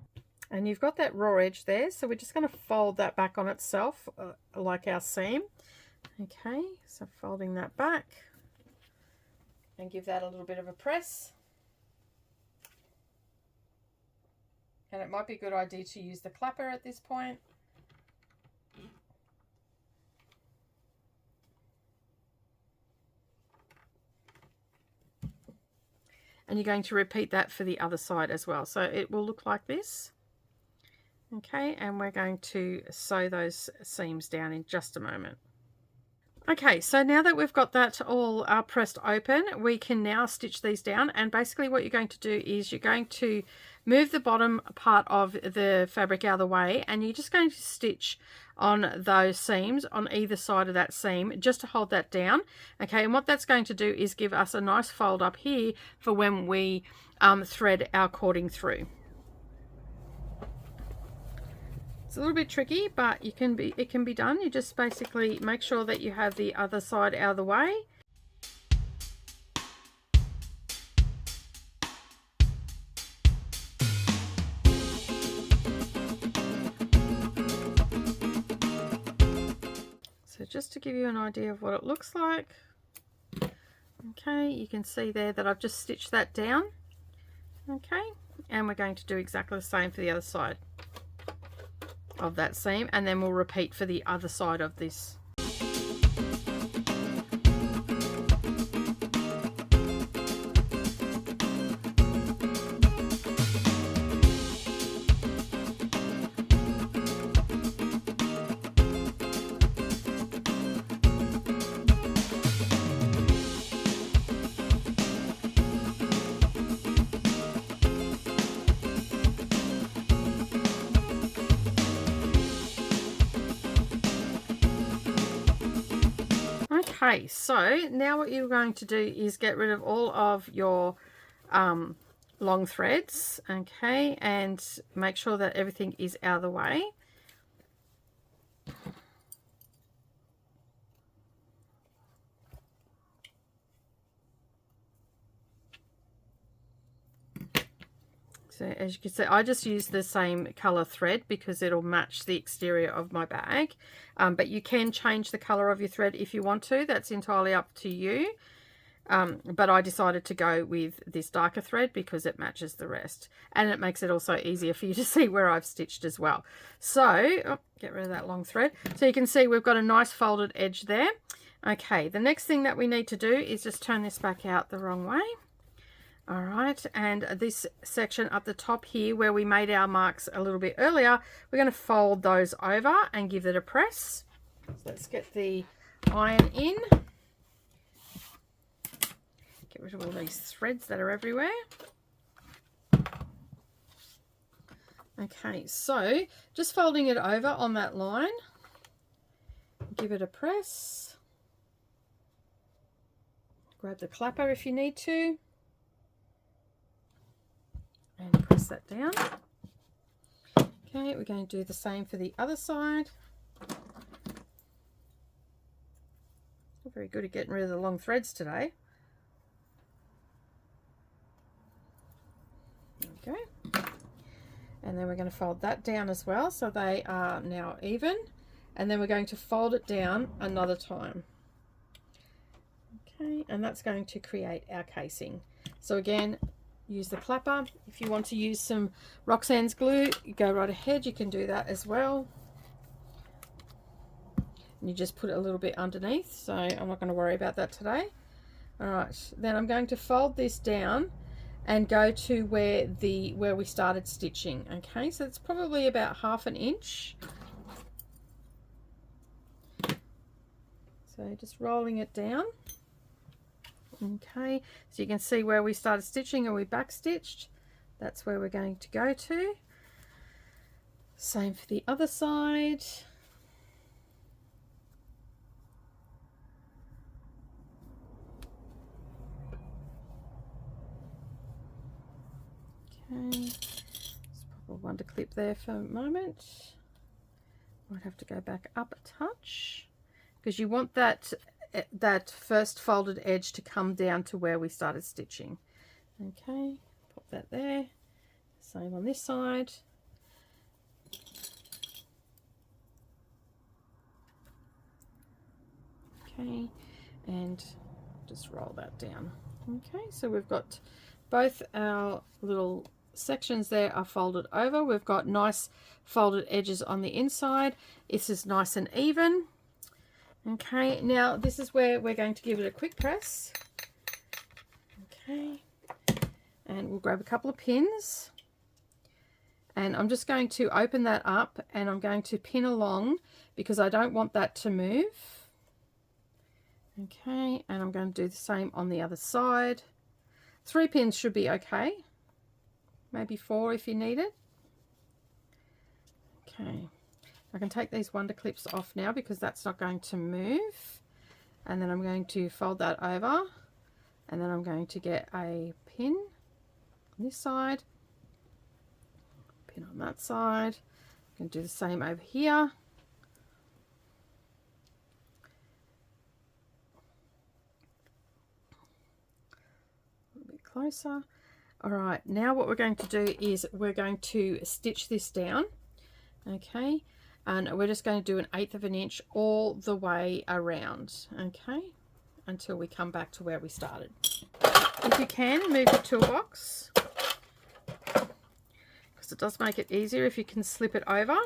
And you've got that raw edge there, so we're just going to fold that back on itself like our seam. Okay, so folding that back and give that a little bit of a press. And it might be a good idea to use the clapper at this point. And you're going to repeat that for the other side as well. So it will look like this. Okay, and we're going to sew those seams down in just a moment. Okay, so now that we've got that all pressed open, we can now stitch these down. And basically what you're going to do is you're going to move the bottom part of the fabric out of the way, and you're just going to stitch on those seams on either side of that seam just to hold that down. Okay, and what that's going to do is give us a nice fold up here for when we thread our cording through. It's a little bit tricky, but it can be done. You just basically make sure that you have the other side out of the way. So just to give you an idea of what it looks like. Okay, you can see there that I've just stitched that down. Okay, and we're going to do exactly the same for the other side of that seam, and then we'll repeat for the other side of this. Okay, so now what you're going to do is get rid of all of your long threads, okay, and make sure that everything is out of the way. So as you can see, I just use the same color thread because it'll match the exterior of my bag. But you can change the color of your thread if you want to. That's entirely up to you. But I decided to go with this darker thread because it matches the rest. And it makes it also easier for you to see where I've stitched as well. So, get rid of that long thread. So you can see we've got a nice folded edge there. Okay, the next thing that we need to do is just turn this back out the wrong way. All right, and this section up the top here where we made our marks a little bit earlier, we're going to fold those over and give it a press. So let's get the iron in. Get rid of all these threads that are everywhere. Okay, so just folding it over on that line. Give it a press. Grab the clapper if you need to. press that down. Okay, we're going to do the same for the other side. Not very good at getting rid of the long threads today. There we go. And then we're going to fold that down as well, so they are now even. And then we're going to fold it down another time. Okay, and that's going to create our casing. So again, use the clapper. If you want to use some Roxanne's glue, you go right ahead, you can do that as well. And you just put it a little bit underneath, so I'm not going to worry about that today. All right, then I'm going to fold this down and go to where we started stitching. Okay, so it's probably about 1/2 inch. So just rolling it down. Okay, so you can see where we started stitching and we back stitched. That's where we're going to go to. Same for the other side. Okay, let's pop a wonder clip there for a moment. Might have to go back up a touch because you want that first folded edge to come down to where we started stitching. Okay, pop that there. Same on this side. Okay, and just roll that down. Okay, so we've got both our little sections there are folded over. We've got nice folded edges on the inside. This is nice and even. Okay, now this is where we're going to give it a quick press. Okay, and we'll grab a couple of pins. And I'm just going to open that up and I'm going to pin along because I don't want that to move. Okay, and I'm going to do the same on the other side. 3 pins should be okay. Maybe 4 if you need it. Okay. I can take these wonder clips off now because that's not going to move. And then I'm going to fold that over. And then I'm going to get a pin on this side. Pin on that side. I'm going to do the same over here. A little bit closer. All right, now what we're going to do is we're going to stitch this down. Okay. And we're just going to do 1/8 inch all the way around, okay, until we come back to where we started. If you can, move your toolbox, because it does make it easier if you can slip it over.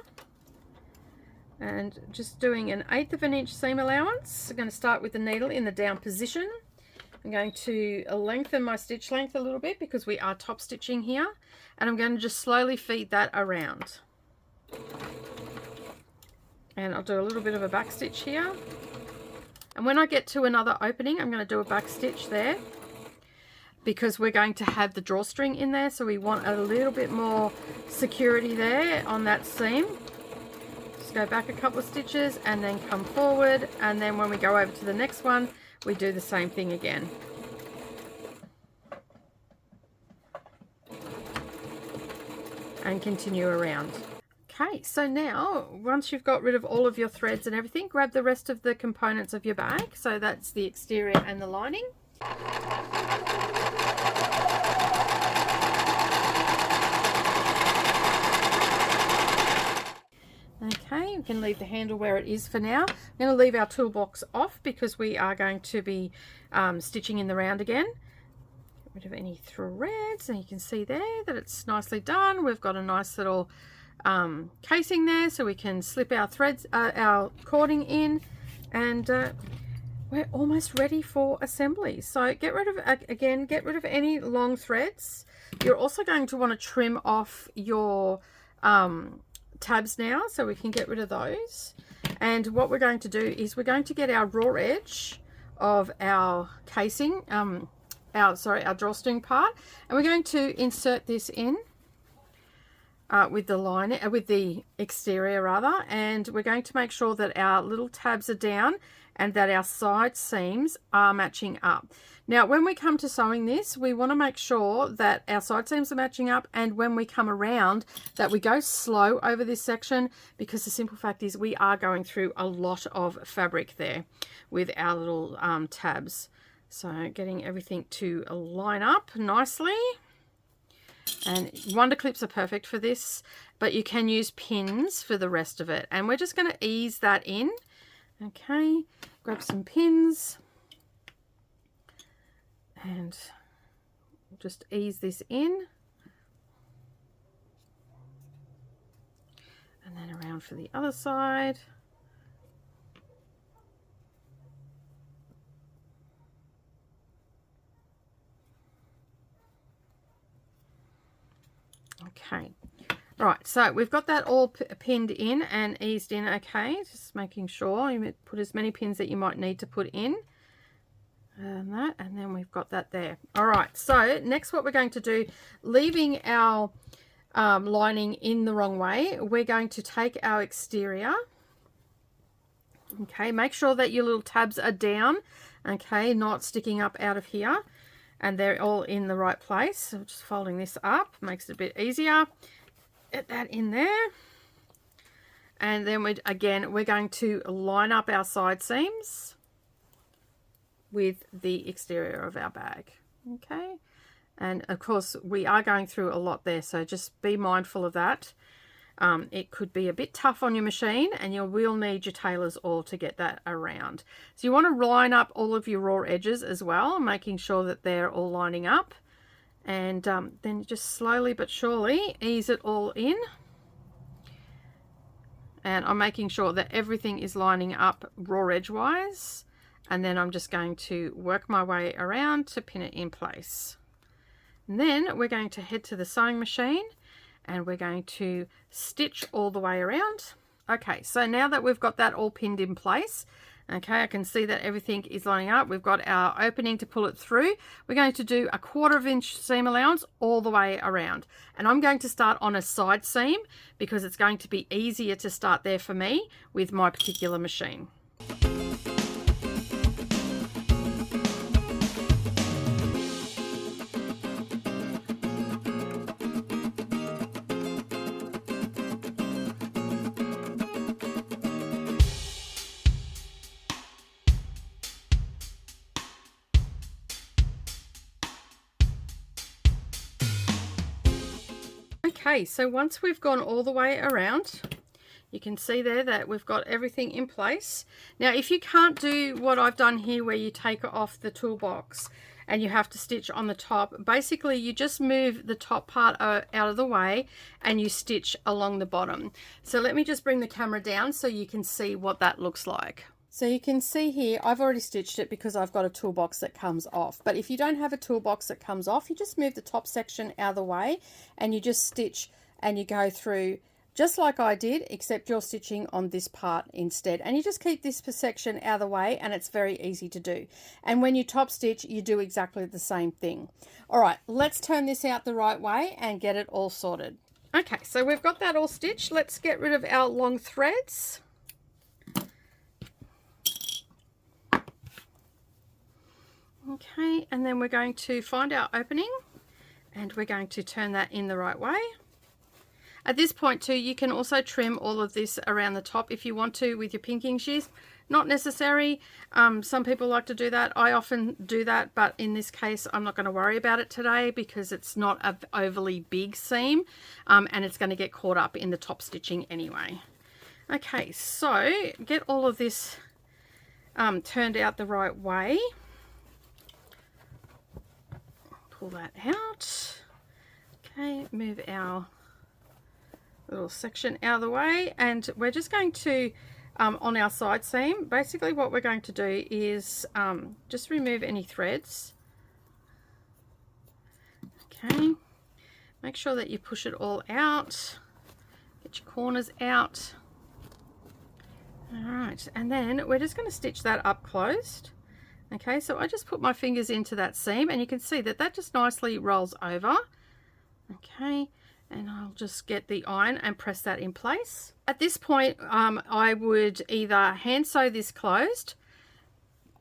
And just doing 1/8 inch seam allowance. I'm going to start with the needle in the down position. I'm going to lengthen my stitch length a little bit because we are top stitching here. And I'm going to just slowly feed that around. And I'll do a little bit of a back stitch here. And when I get to another opening, I'm going to do a back stitch there because we're going to have the drawstring in there. So we want a little bit more security there on that seam. Just go back a couple of stitches and then come forward. And then when we go over to the next one, we do the same thing again. And continue around. Okay, so now once you've got rid of all of your threads and everything, grab the rest of the components of your bag. So that's the exterior and the lining. Okay, we can leave the handle where it is for now. I'm going to leave our toolbox off because we are going to be stitching in the round again. Get rid of any threads, and you can see there that it's nicely done. We've got a nice little casing there, so we can slip our threads, our cording in, and we're almost ready for assembly. So get rid of any long threads. You're also going to want to trim off your tabs now, so we can get rid of those. And what we're going to do is we're going to get our raw edge of our casing, our drawstring part, and we're going to insert this in with the with the exterior rather, and we're going to make sure that our little tabs are down and that our side seams are matching up. Now, when we come to sewing this, we want to make sure that our side seams are matching up, and when we come around, that we go slow over this section, because the simple fact is we are going through a lot of fabric there with our little tabs. So getting everything to line up nicely. And wonder clips are perfect for this, but you can use pins for the rest of it. And we're just going to ease that in. Okay, grab some pins and just ease this in. And then around for the other side. Okay, right, so we've got that all pinned in and eased in. Okay, just making sure you put as many pins that you might need to put in, and then we've got that there. All right, so next what we're going to do, leaving our lining in the wrong way, we're going to take our exterior. Okay, make sure that your little tabs are down, okay, not sticking up out of here, and they're all in the right place. So just folding this up makes it a bit easier. Get that in there. And then we're going to line up our side seams with the exterior of our bag. Okay. And of course we are going through a lot there, so just be mindful of that. It could be a bit tough on your machine, and you will need your tailor's awl to get that around. So you want to line up all of your raw edges as well, making sure that they're all lining up, and then just slowly but surely ease it all in. And I'm making sure that everything is lining up raw edge wise, and then I'm just going to work my way around to pin it in place. And then we're going to head to the sewing machine, and we're going to stitch all the way around. Okay, so now that we've got that all pinned in place, okay, I can see that everything is lining up. We've got our opening to pull it through. We're going to do a 1/4 inch seam allowance all the way around. And I'm going to start on a side seam because it's going to be easier to start there for me with my particular machine. Okay, so once we've gone all the way around, you can see there that we've got everything in place. Now, if you can't do what I've done here where you take off the toolbox and you have to stitch on the top, basically you just move the top part out of the way and you stitch along the bottom. So let me just bring the camera down so you can see what that looks like. So you can see here, I've already stitched it because I've got a toolbox that comes off. But if you don't have a toolbox that comes off, you just move the top section out of the way and you just stitch and you go through just like I did, except you're stitching on this part instead. And you just keep this section out of the way and it's very easy to do. And when you top stitch, you do exactly the same thing. All right, let's turn this out the right way and get it all sorted. Okay, so we've got that all stitched. Let's get rid of our long threads. Okay, and then we're going to find our opening and we're going to turn that in the right way. At this point too, you can also trim all of this around the top if you want to with your pinking shears. Not necessary. Some people like to do that. I often do that, but in this case, I'm not going to worry about it today because it's not an overly big seam and it's going to get caught up in the top stitching anyway. Okay, so get all of this turned out the right way. Pull that out. Okay, move our little section out of the way, and we're just going to on our side seam, basically what we're going to do is just remove any threads. Okay, make sure that you push it all out, get your corners out. All right, and then we're just going to stitch that up closed. Okay, so I just put my fingers into that seam and you can see that that just nicely rolls over. Okay, and I'll just get the iron and press that in place. At this point, I would either hand sew this closed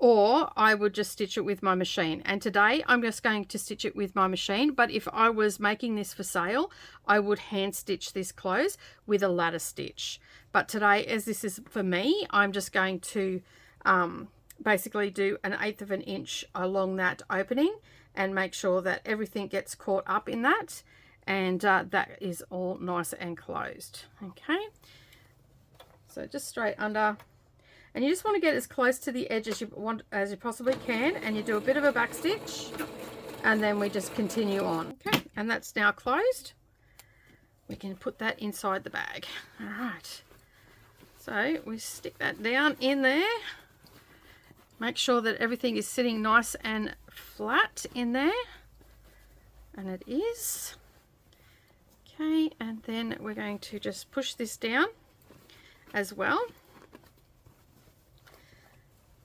or I would just stitch it with my machine. And today I'm just going to stitch it with my machine, but if I was making this for sale, I would hand stitch this close with a ladder stitch. But today, as this is for me, I'm just going to basically do 1/8 of an inch along that opening and make sure that everything gets caught up in that, and that is all nice and closed. Okay, so just straight under. And you just want to get as close to the edge as you possibly can, and you do a bit of a back stitch, and then we just continue on. Okay, and that's now closed. We can put that inside the bag. All right, so we stick that down in there. Make sure that everything is sitting nice and flat in there, and it is. Okay, and then we're going to just push this down as well.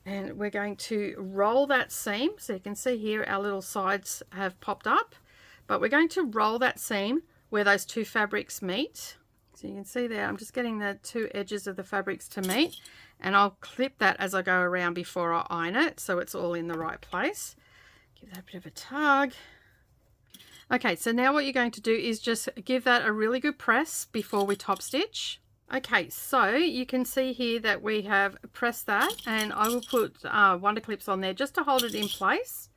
And we're going to roll that seam. So you can see here our little sides have popped up, but we're going to roll that seam where those two fabrics meet. So you can see there, I'm just getting the two edges of the fabrics to meet, and I'll clip that as I go around before I iron it, so it's all in the right place. Give that a bit of a tug. Okay, so now what you're going to do is just give that a really good press before we top stitch. Okay, so you can see here that we have pressed that, and I will put wonder clips on there just to hold it in place.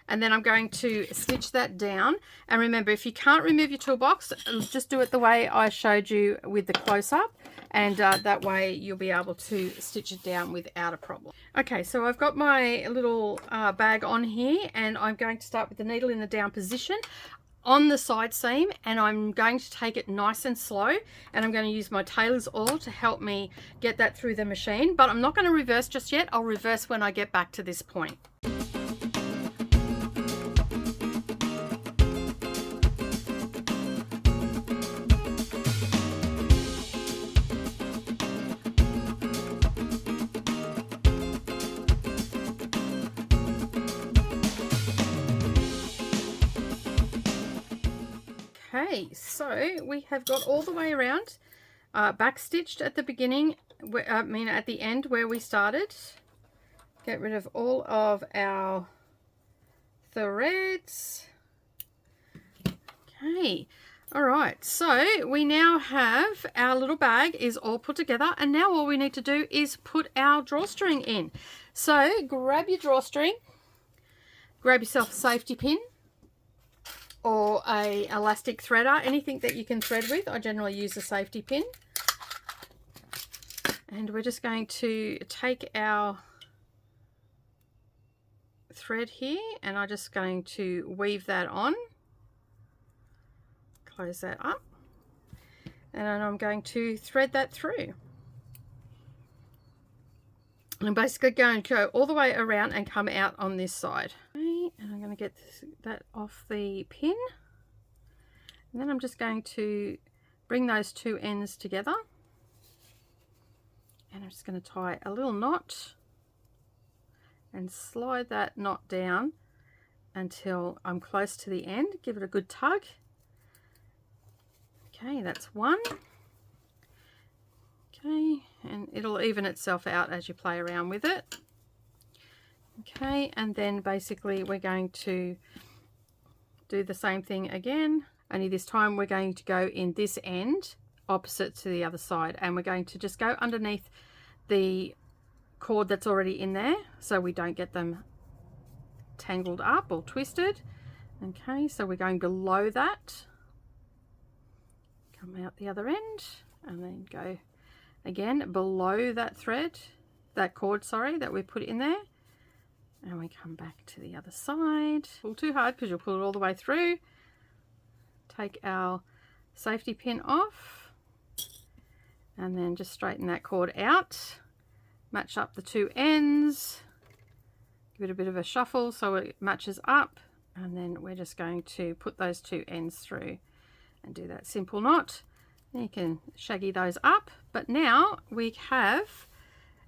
And then I'm going to stitch that down. And remember, if you can't remove your toolbox, just do it the way I showed you with the close-up, and that way you'll be able to stitch it down without a problem. Okay, so I've got my little bag on here, and I'm going to start with the needle in the down position on the side seam, and I'm going to take it nice and slow, and I'm going to use my tailor's oil to help me get that through the machine, but I'm not going to reverse just yet. I'll reverse when I get back to this point. Okay, so we have got all the way around, back stitched at the beginning, at the end where we started. Get rid of all of our threads. Okay, all right, so we now have our little bag is all put together, and now all we need to do is put our drawstring in. So grab your drawstring, grab yourself a safety pin, or a elastic threader, anything that you can thread with. I generally use a safety pin. And we're just going to take our thread here, and I'm just going to weave that on. Close that up. And then I'm going to thread that through. And I'm basically going to go all the way around and come out on this side. Okay, and I'm going to get that off the pin. And then I'm just going to bring those two ends together. And I'm just going to tie a little knot and slide that knot down until I'm close to the end. Give it a good tug. Okay, that's one. Okay, and it'll even itself out as you play around with it. Okay, and then basically we're going to do the same thing again, only this time we're going to go in this end opposite to the other side, and we're going to just go underneath the cord that's already in there so we don't get them tangled up or twisted. Okay, so we're going below that, come out the other end, and then go again below that thread, that cord, sorry, that we put in there, and we come back to the other side. Pull too hard because you'll pull it all the way through. Take our safety pin off, and then just straighten that cord out, match up the two ends, give it a bit of a shuffle so it matches up, and then we're just going to put those two ends through and do that simple knot. Then you can shaggy those up, but now we have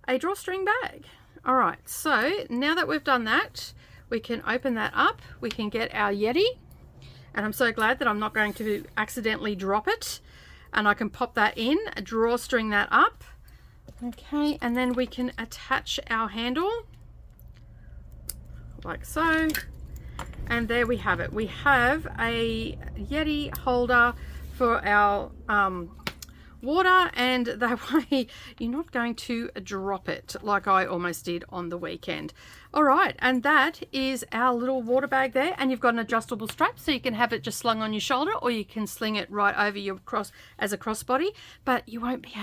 a drawstring bag. All right, so now that we've done that, we can open that up, we can get our Yeti, and I'm so glad that I'm not going to accidentally drop it, and I can pop that in, drawstring that up. Okay, and then we can attach our handle like so. And there we have it. We have a Yeti holder for our water, and that way you're not going to drop it like I almost did on the weekend. All right, and that is our little water bag there, and you've got an adjustable strap so you can have it just slung on your shoulder, or you can sling it right over your as a crossbody, but you won't be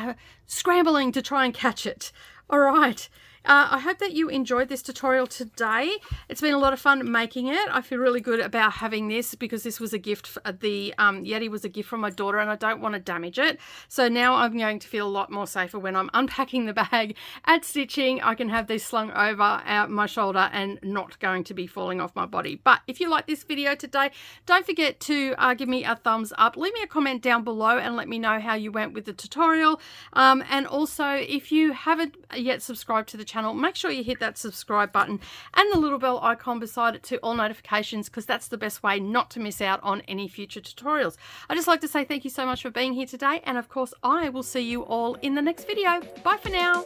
scrambling to try and catch it. All right. I hope that you enjoyed this tutorial today. It's been a lot of fun making it. I feel really good about having this because this was a gift. The Yeti was a gift from my daughter, and I don't want to damage it. So now I'm going to feel a lot more safer when I'm unpacking the bag and stitching. I can have these slung over my shoulder and not going to be falling off my body. But if you like this video today, don't forget to give me a thumbs up. Leave me a comment down below and let me know how you went with the tutorial. And also, if you haven't yet subscribed to the channel, make sure you hit that subscribe button and the little bell icon beside it to all notifications, because that's the best way not to miss out on any future tutorials. I'd just like to say thank you so much for being here today, and of course I will see you all in the next video. Bye for now.